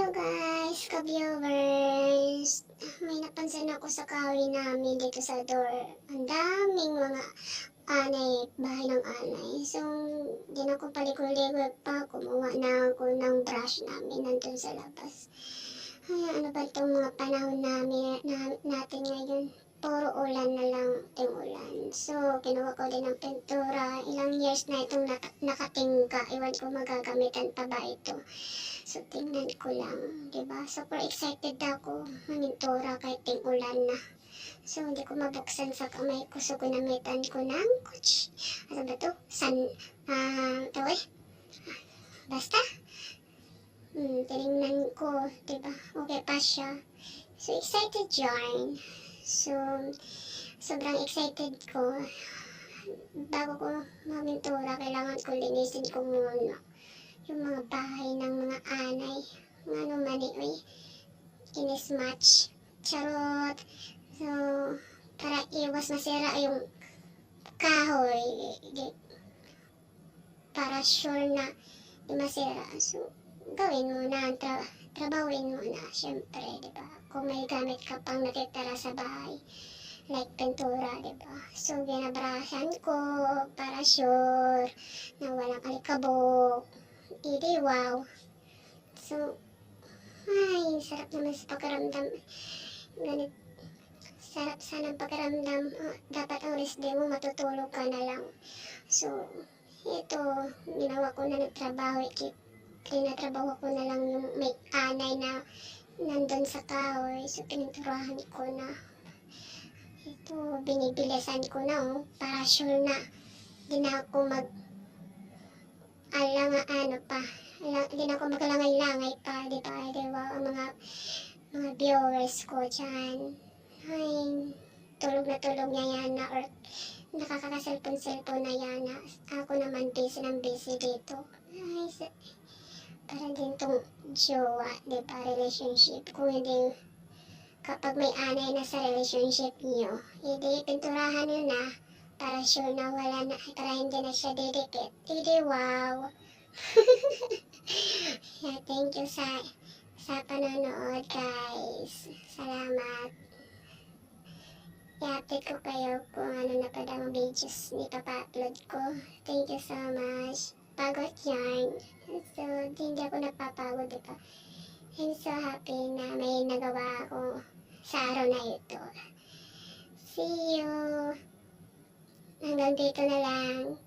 Hello guys, ka-viewers. May napansin ako sa kahoy namin dito sa door. Ang daming mga anay, bahay ng anay. So, di na ako palikul-likul pa. Kumuha na ako ng brush namin nandun sa labas. Ay, ano ba itong mga panahon natin ngayon? Puro ulan na lang yung ulan. So, kinuha ko din ng pintura. Ilang years na itong nakatingka. Iwan ko magagamitan pa ba ito. So, tingnan ko lang, diba? Super excited ako mamintura kahit ting ulan na. So, hindi ko mabuksan sa kamay ko. So, ginamitan ko ng coach. Ano ba to? Ito eh. Basta. Tinignan ko, diba? Okay pa siya. So, excited yarn. So, sobrang excited ko. Bago ko mamintura, kailangan ko linisin ko muna yung mga bahay ng mga anay. Mga ano mani, inismatch. Charot. So, para iwas masira yung kahoy. Para sure na di masira. So, gawin mo na, trabawin mo na, syempre, diba? Kung may gamit ka pang natitira sa bahay, like pintura, diba? So, binabrashan ko para sure na walang alikabok. Hindi, wow. So, ay, sarap naman sa pakiramdam. Ganit, sarap sana ang pakiramdam. Dapat ang rest day mo, matutulog ka na lang. So, ito, ginawa ko na ng trabaho. Tinatrabaho ko na lang yung may anay na nandun sa kahoy. So, pininturahan ko na. Ito, binibilisan ko na, para sure na di na ako hindi na ako magkalangay-langay pa, di ba? Ang mga viewers ko dyan. Ay, tulog na yan na, or nakakakaselfon-selfon na yan na. Ako naman busy ng busy dito. Ay, para din tong jowa, di ba? Relationship. Kung hindi, kapag may anay na sa relationship niyo, hindi pinturahan nyo na, para sure na wala na, para hindi na siya didikit. Hindi, wow. Yeah, thank you sa panonood, guys. Salamat. I-update ko kayo kung ano na pa daw videos ni papa-upload ko. Thank you so much. Pagod yan. So, hindi ako napapagod, diba? I'm so happy na may nagawa ako sa araw na ito. See you! Hanggang dito na lang.